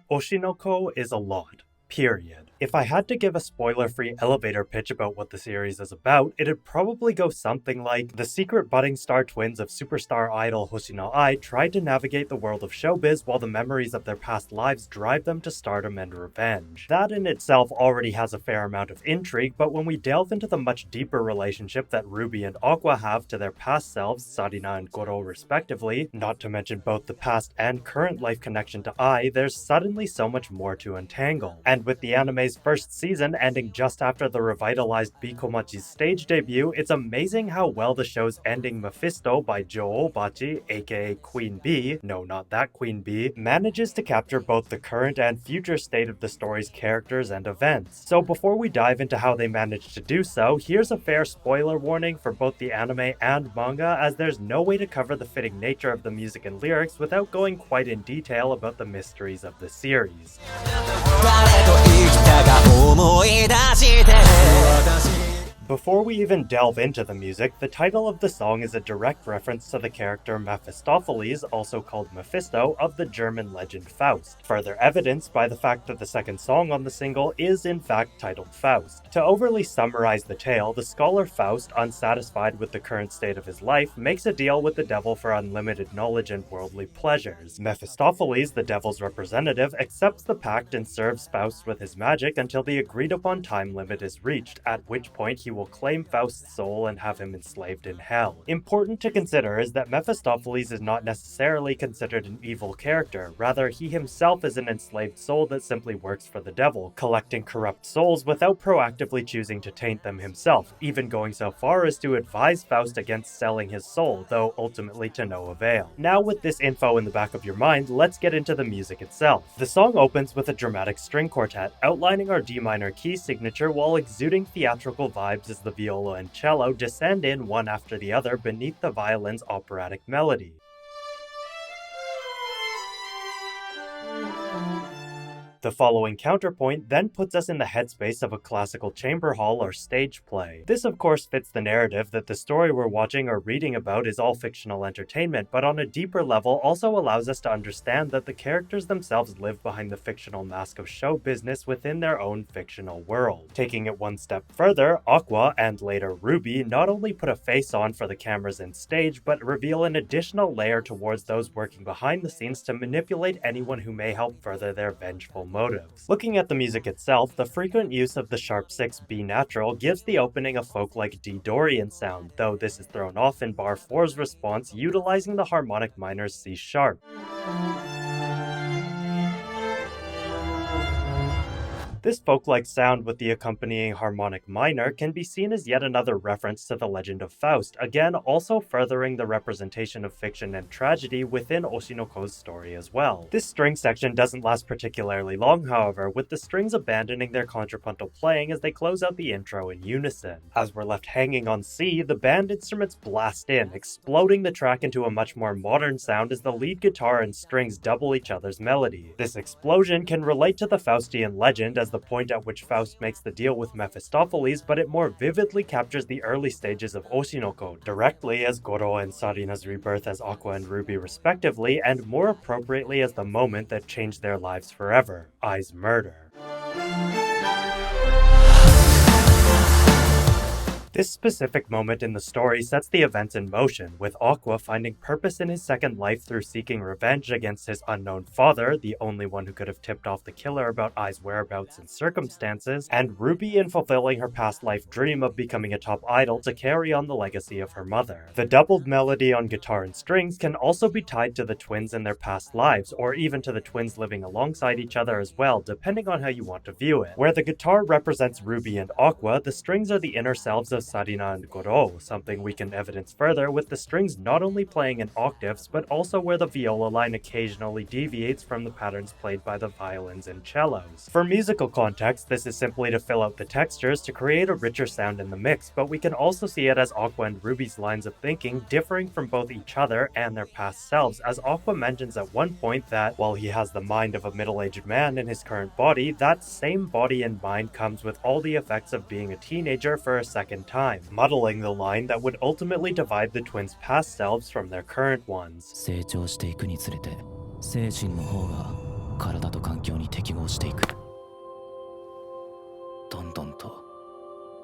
Oshinoko is a lot. Period. If I had to give a spoiler-free elevator pitch about what the series is about, it'd probably go something like, the secret budding star twins of superstar idol Hoshino Ai try to navigate the world of showbiz while the memories of their past lives drive them to stardom and revenge. That in itself already has a fair amount of intrigue, but when we delve into the much deeper relationship that Ruby and Aqua have to their past selves, Sarina and Goro respectively, not to mention both the past and current life connection to Ai, there's suddenly so much more to untangle. And with the anime's first season ending just after the revitalized Bikomachi's stage debut, it's amazing how well the show's ending Mephisto by Ziyoou-vachi, aka Queen Bee, no not that Queen Bee, manages to capture both the current and future state of the story's characters and events. So before we dive into how they managed to do so, here's a fair spoiler warning for both the anime and manga, as there's no way to cover the fitting nature of the music and lyrics without going quite in detail about the mysteries of the series. Before we even delve into the music, the title of the song is a direct reference to the character Mephistopheles, also called Mephisto, of the German legend Faust, further evidenced by the fact that the second song on the single is in fact titled Faust. To overly summarize the tale, the scholar Faust, unsatisfied with the current state of his life, makes a deal with the devil for unlimited knowledge and worldly pleasures. Mephistopheles, the devil's representative, accepts the pact and serves Faust with his magic until the agreed upon time limit is reached, at which point he will claim Faust's soul and have him enslaved in hell. Important to consider is that Mephistopheles is not necessarily considered an evil character, rather he himself is an enslaved soul that simply works for the devil, collecting corrupt souls without proactively choosing to taint them himself, even going so far as to advise Faust against selling his soul, though ultimately to no avail. Now with this info in the back of your mind, let's get into the music itself. The song opens with a dramatic string quartet, outlining our D minor key signature while exuding theatrical vibes as the viola and cello descend in one after the other beneath the violin's operatic melody. The following counterpoint then puts us in the headspace of a classical chamber hall or stage play. This of course fits the narrative that the story we're watching or reading about is all fictional entertainment, but on a deeper level also allows us to understand that the characters themselves live behind the fictional mask of show business within their own fictional world. Taking it one step further, Aqua, and later Ruby, not only put a face on for the cameras and stage, but reveal an additional layer towards those working behind the scenes to manipulate anyone who may help further their vengeful motives. Looking at the music itself, the frequent use of the sharp 6 B natural gives the opening a folk-like D Dorian sound, though this is thrown off in bar 4's response utilizing the harmonic minor's C sharp. This folk-like sound with the accompanying harmonic minor can be seen as yet another reference to the legend of Faust, again also furthering the representation of fiction and tragedy within Oshinoko's story as well. This string section doesn't last particularly long, however, with the strings abandoning their contrapuntal playing as they close out the intro in unison. As we're left hanging on C, the band instruments blast in, exploding the track into a much more modern sound as the lead guitar and strings double each other's melody. This explosion can relate to the Faustian legend as the point at which Faust makes the deal with Mephistopheles, but it more vividly captures the early stages of Oshinoko, directly as Goro and Sarina's rebirth as Aqua and Ruby respectively, and more appropriately as the moment that changed their lives forever, Ai's murder. This specific moment in the story sets the events in motion, with Aqua finding purpose in his second life through seeking revenge against his unknown father, the only one who could have tipped off the killer about Ai's whereabouts and circumstances, and Ruby in fulfilling her past life dream of becoming a top idol to carry on the legacy of her mother. The doubled melody on guitar and strings can also be tied to the twins in their past lives, or even to the twins living alongside each other as well, depending on how you want to view it. Where the guitar represents Ruby and Aqua, the strings are the inner selves of Sarina and Goro, something we can evidence further with the strings not only playing in octaves, but also where the viola line occasionally deviates from the patterns played by the violins and cellos. For musical context, this is simply to fill out the textures to create a richer sound in the mix, but we can also see it as Aqua and Ruby's lines of thinking differing from both each other and their past selves, as Aqua mentions at one point that, while he has the mind of a middle-aged man in his current body, that same body and mind comes with all the effects of being a teenager for a second time, muddling the line that would ultimately divide the twins' past selves from their current ones. 精神の方が体と環境に適合していく。どんどんと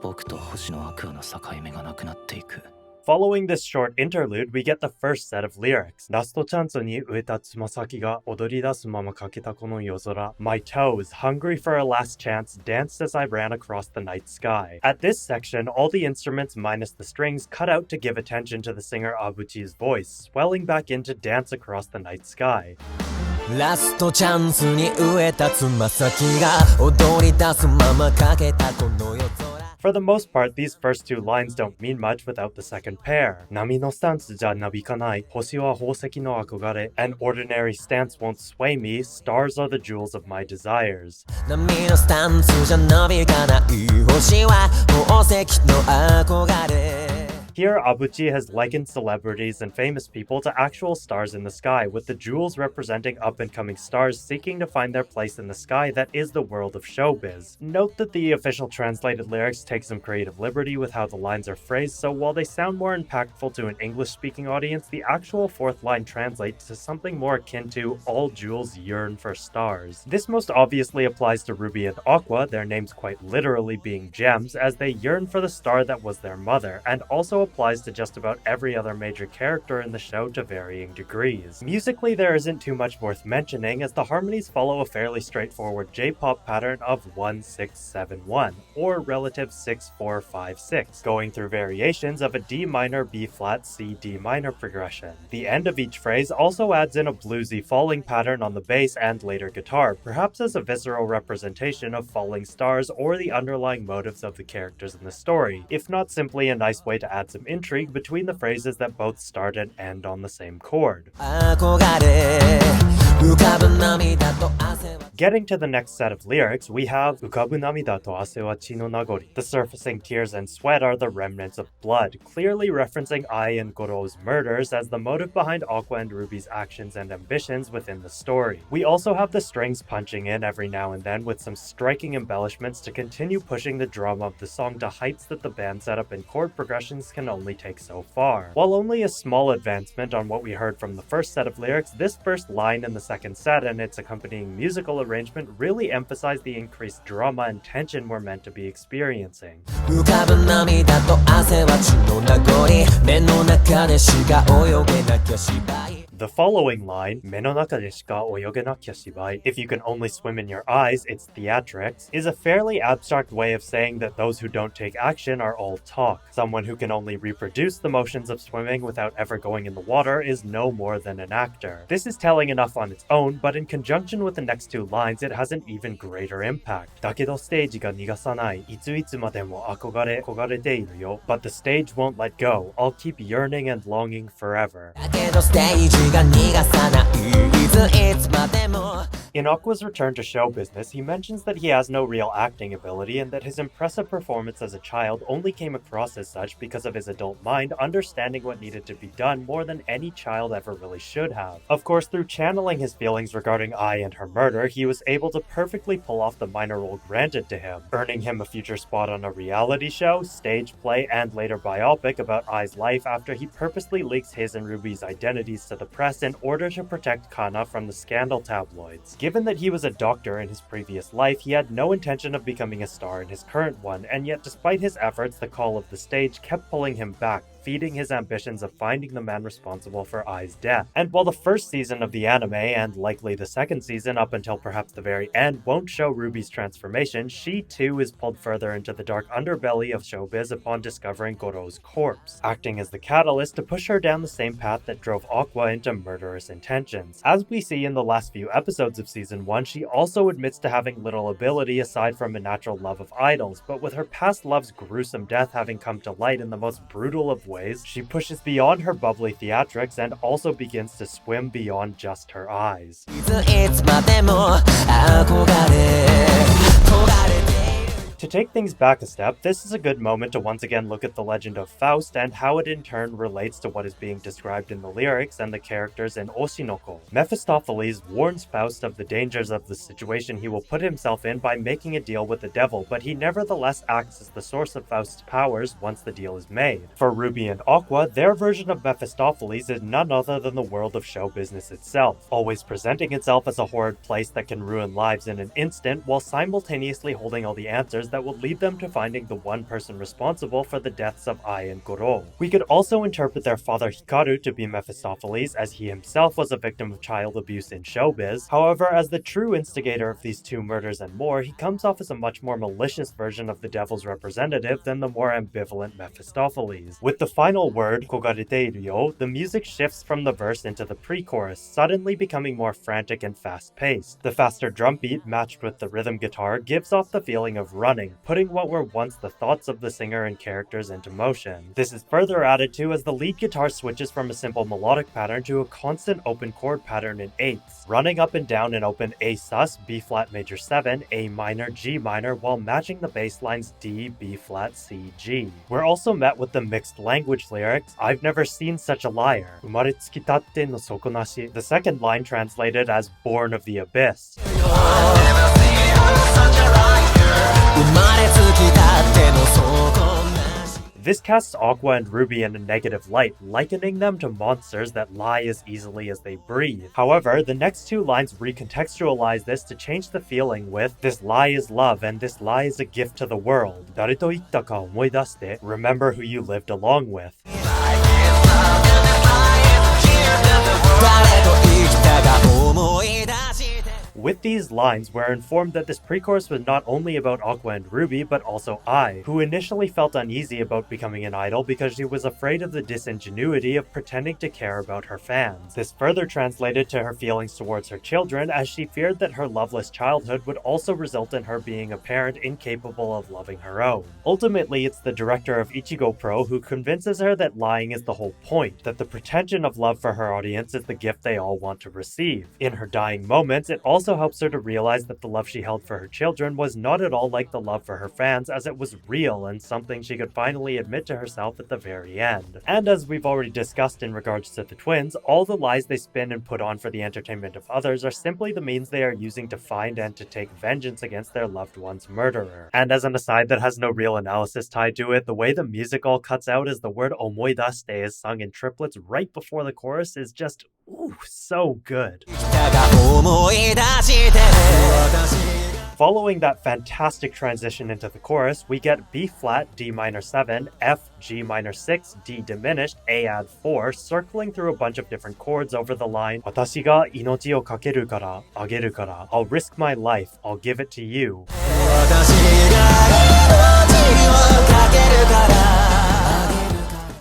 僕と星のアクアの境目がなくなっていく。Following this short interlude, we get the first set of lyrics. ラストチャンスに植えたつま先が踊り出すままかけたこの夜空。My toes, hungry for a last chance, danced as I ran across the night sky. At this section, all the instruments minus the strings cut out to give attention to the singer Abuchi's voice, swelling back into Dance Across the Night Sky. ラストチャンスに植えたつま先が踊り出すままかけたこの夜空。For the most part, these first two lines don't mean much without the second pair. 波のスタンスじゃなびかない、星は宝石の憧れ。An ordinary stance won't sway me, stars are the jewels of my desires. 波のスタンスじゃなびかない、星は宝石の憧れ。Here, Abuchi has likened celebrities and famous people to actual stars in the sky, with the jewels representing up-and-coming stars seeking to find their place in the sky that is the world of showbiz. Note that the official translated lyrics take some creative liberty with how the lines are phrased, so while they sound more impactful to an English-speaking audience, the actual fourth line translates to something more akin to "all jewels yearn for stars." This most obviously applies to Ruby and Aqua, their names quite literally being gems, as they yearn for the star that was their mother, and also applies to just about every other major character in the show to varying degrees. Musically, there isn't too much worth mentioning, as the harmonies follow a fairly straightforward J-pop pattern of 1-6-7-1, or relative 6-4-5-6, going through variations of a D minor, B flat, C, D minor progression. The end of each phrase also adds in a bluesy falling pattern on the bass and later guitar, perhaps as a visceral representation of falling stars or the underlying motives of the characters in the story, if not simply a nice way to add some intrigue between the phrases that both start and end on the same chord. Getting to the next set of lyrics, we have Ukabu namida to ase wa chi no nagori. The surfacing tears and sweat are the remnants of blood, clearly referencing Ai and Goro's murders as the motive behind Aqua and Ruby's actions and ambitions within the story. We also have the strings punching in every now and then with some striking embellishments to continue pushing the drama of the song to heights that the band setup and chord progressions can only take so far. While only a small advancement on what we heard from the first set of lyrics, this first line in the second set and its accompanying musical arrangement really emphasize the increased drama and tension we're meant to be experiencing. The following line, 目の中でしか泳げなきゃ芝居, if you can only swim in your eyes, it's theatrics, is a fairly abstract way of saying that those who don't take action are all talk. Someone who can only reproduce the motions of swimming without ever going in the water is no more than an actor. This is telling enough on its own, but in conjunction with the next two lines, it has an even greater impact. だけどステージが逃がさない、いついつまでも憧れているよ. But the stage won't let go. I'll keep yearning and longing forever. In Aqua's return to show business, he mentions that he has no real acting ability and that his impressive performance as a child only came across as such because of his adult mind understanding what needed to be done more than any child ever really should have. Of course, through channeling his feelings regarding Ai and her murder, he was able to perfectly pull off the minor role granted to him, earning him a future spot on a reality show, stage play, and later biopic about Ai's life after he purposely leaks his and Ruby's identities to the press in order to protect Kana from the scandal tabloids. Given that he was a doctor in his previous life, he had no intention of becoming a star in his current one, and yet despite his efforts, the call of the stage kept pulling him back, feeding his ambitions of finding the man responsible for Ai's death. And while the first season of the anime, and likely the second season up until perhaps the very end, won't show Ruby's transformation, she too is pulled further into the dark underbelly of showbiz upon discovering Goro's corpse, acting as the catalyst to push her down the same path that drove Aqua into murderous intentions. As we see in the last few episodes of Season 1, she also admits to having little ability aside from a natural love of idols, but with her past love's gruesome death having come to light in the most brutal of ways, she pushes beyond her bubbly theatrics and also begins to swim beyond just her eyes. To take things back a step, this is a good moment to once again look at the legend of Faust and how it in turn relates to what is being described in the lyrics and the characters in Oshi. Mephistopheles warns Faust of the dangers of the situation he will put himself in by making a deal with the devil, but he nevertheless acts as the source of Faust's powers once the deal is made. For Ruby and Aqua, their version of Mephistopheles is none other than the world of show business itself, always presenting itself as a horrid place that can ruin lives in an instant while simultaneously holding all the answers that will lead them to finding the one person responsible for the deaths of Ai and Goro. We could also interpret their father Hikaru to be Mephistopheles, as he himself was a victim of child abuse in showbiz. However, as the true instigator of these two murders and more, he comes off as a much more malicious version of the devil's representative than the more ambivalent Mephistopheles. With the final word, kogareteiru yo, the music shifts from the verse into the pre-chorus, suddenly becoming more frantic and fast-paced. The faster drum beat, matched with the rhythm guitar, gives off the feeling of running, putting what were once the thoughts of the singer and characters into motion. This is further added to as the lead guitar switches from a simple melodic pattern to a constant open chord pattern in eighths, running up and down an open A sus, B flat major 7, A minor, G minor, while matching the bass lines D, B flat, C, G. We're also met with the mixed language lyrics, I've never seen such a liar, umare tsukitatte no sokonashi, the second line translated as born of the abyss. This casts Aqua and Ruby in a negative light, likening them to monsters that lie as easily as they breathe. However, the next two lines recontextualize this to change the feeling with, this lie is love and this lie is a gift to the world. Dare to itta ka omoidashite, remember who you lived along with. With these lines, we're informed that this pre-chorus was not only about Aqua and Ruby, but also Ai, who initially felt uneasy about becoming an idol because she was afraid of the disingenuity of pretending to care about her fans. This further translated to her feelings towards her children, as she feared that her loveless childhood would also result in her being a parent incapable of loving her own. Ultimately, it's the director of Ichigo Pro who convinces her that lying is the whole point, that the pretension of love for her audience is the gift they all want to receive. In her dying moments, it also helps her to realize that the love she held for her children was not at all like the love for her fans, as it was real and something she could finally admit to herself at the very end. And as we've already discussed in regards to the twins, all the lies they spin and put on for the entertainment of others are simply the means they are using to find and to take vengeance against their loved one's murderer. And as an aside that has no real analysis tied to it, the way the music all cuts out as the word omoidashite is sung in triplets right before the chorus is just, ooh, so good. Following that fantastic transition into the chorus, we get B flat, D minor 7, F, G minor 6, D diminished, A add 4, circling through a bunch of different chords over the line, Watashi ga inochi o kakeru kara, ageru kara, I'll risk my life, I'll give it to you.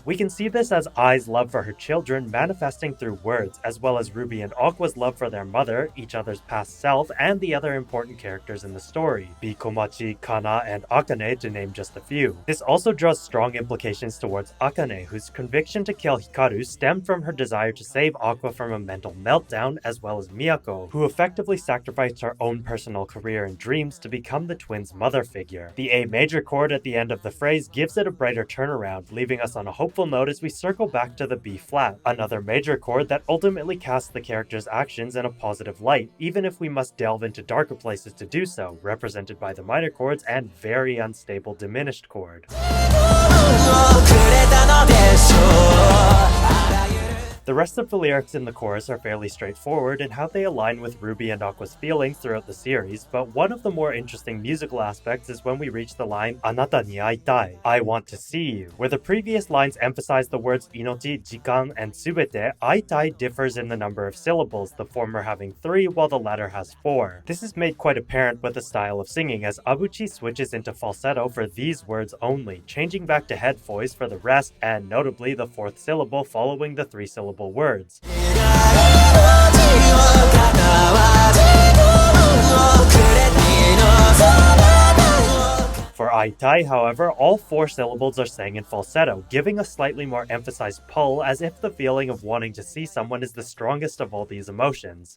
We can see this as Ai's love for her children manifesting through words, as well as Ruby and Aqua's love for their mother, each other's past self, and the other important characters in the story, Komachi, Kana, and Akane to name just a few. This also draws strong implications towards Akane, whose conviction to kill Hikaru stemmed from her desire to save Aqua from a mental meltdown, as well as Miyako, who effectively sacrificed her own personal career and dreams to become the twins' mother figure. The A major chord at the end of the phrase gives it a brighter turnaround, leaving us on a hopeful note as we circle back to the B flat, another major chord that ultimately casts the character's actions in a positive light, even if we must delve into darker places to do so, represented by the minor chords and very unstable diminished chord. The rest of the lyrics in the chorus are fairly straightforward in how they align with Ruby and Aqua's feelings throughout the series, but one of the more interesting musical aspects is when we reach the line "Anata ni aitai," I want to see you. Where the previous lines emphasize the words inochi, jikan, and subete, aitai differs in the number of syllables, the former having 3 while the latter has 4. This is made quite apparent with the style of singing, as Abuchi switches into falsetto for these words only, changing back to head voice for the rest, and notably the 4th syllable following the 3-syllable words. For aitai, however, all 4 syllables are sang in falsetto, giving a slightly more emphasized pull, as if the feeling of wanting to see someone is the strongest of all these emotions.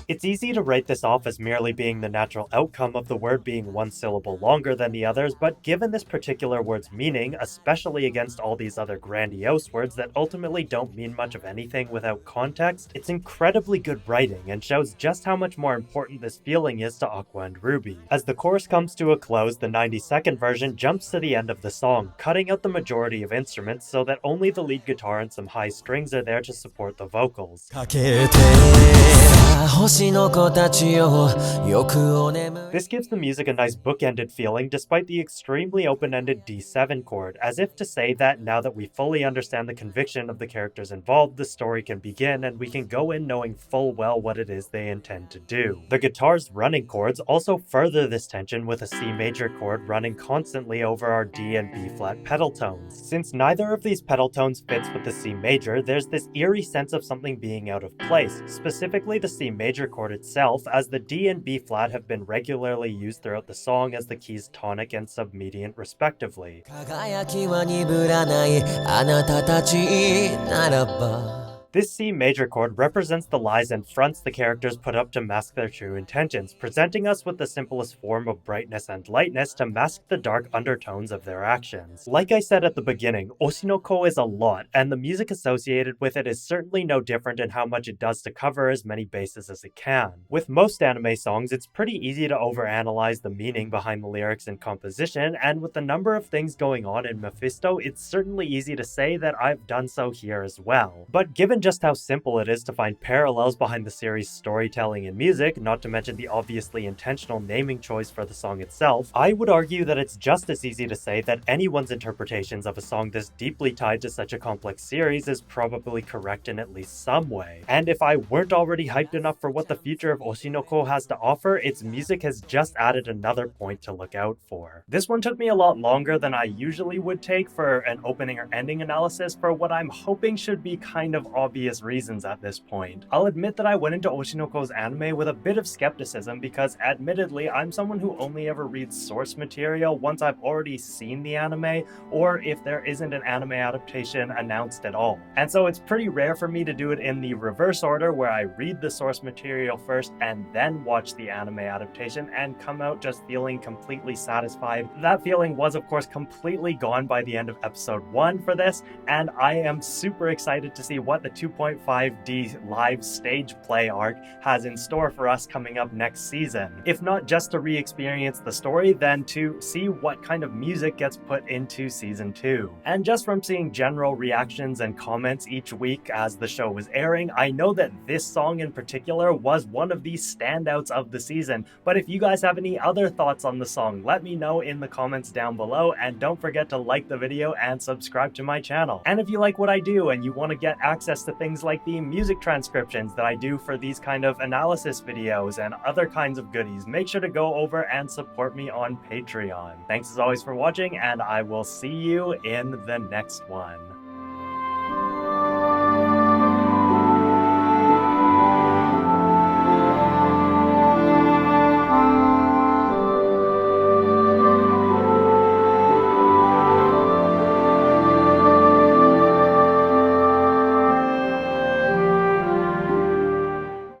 It's easy to write this off as merely being the natural outcome of the word being one syllable longer than the others, but given this particular word's meaning, especially against all these other grandiose words that ultimately don't mean much of anything without context, it's incredibly good writing and shows just how much more important this feeling is to Aqua and Ruby. As the chorus comes to a close, the 90-second version jumps to the end of the song, cutting out the majority of instruments so that only the lead guitar and some high strings are there to support the vocals. This gives the music a nice bookended feeling despite the extremely open-ended D7 chord, as if to say that now that we fully understand the conviction of the characters involved, the story can begin and we can go in knowing full well what it is they intend to do. The guitar's running chords also further this tension with a C major chord running constantly over our D and B flat pedal tones. Since neither of these pedal tones fits with the C major, there's this eerie sense of something being out of place, specifically the C major chord itself, as the D and B flat have been regularly used throughout the song as the key's tonic and submediant respectively. This C major chord represents the lies and fronts the characters put up to mask their true intentions, presenting us with the simplest form of brightness and lightness to mask the dark undertones of their actions. Like I said at the beginning, Oshinoko is a lot, and the music associated with it is certainly no different in how much it does to cover as many bases as it can. With most anime songs, it's pretty easy to overanalyze the meaning behind the lyrics and composition, and with the number of things going on in Mephisto, it's certainly easy to say that I've done so here as well. But given just how simple it is to find parallels behind the series' storytelling and music, not to mention the obviously intentional naming choice for the song itself, I would argue that it's just as easy to say that anyone's interpretations of a song this deeply tied to such a complex series is probably correct in at least some way. And if I weren't already hyped enough for what the future of Oshinoko has to offer, its music has just added another point to look out for. This one took me a lot longer than I usually would take for an opening or ending analysis for what I'm hoping should be kind of obvious reasons at this point. I'll admit that I went into Oshinoko's anime with a bit of skepticism because admittedly I'm someone who only ever reads source material once I've already seen the anime or if there isn't an anime adaptation announced at all. And so it's pretty rare for me to do it in the reverse order where I read the source material first and then watch the anime adaptation and come out just feeling completely satisfied. That feeling was of course completely gone by the end of episode 1 for this, and I am super excited to see what the 2.5D live stage play arc has in store for us coming up next season. If not just to re-experience the story, then to see what kind of music gets put into season 2. And just from seeing general reactions and comments each week as the show was airing, I know that this song in particular was one of the standouts of the season. But if you guys have any other thoughts on the song, let me know in the comments down below, and don't forget to like the video and subscribe to my channel. And if you like what I do and you want to get access to things like the music transcriptions that I do for these kind of analysis videos and other kinds of goodies, make sure to go over and support me on Patreon. Thanks as always for watching, and I will see you in the next one.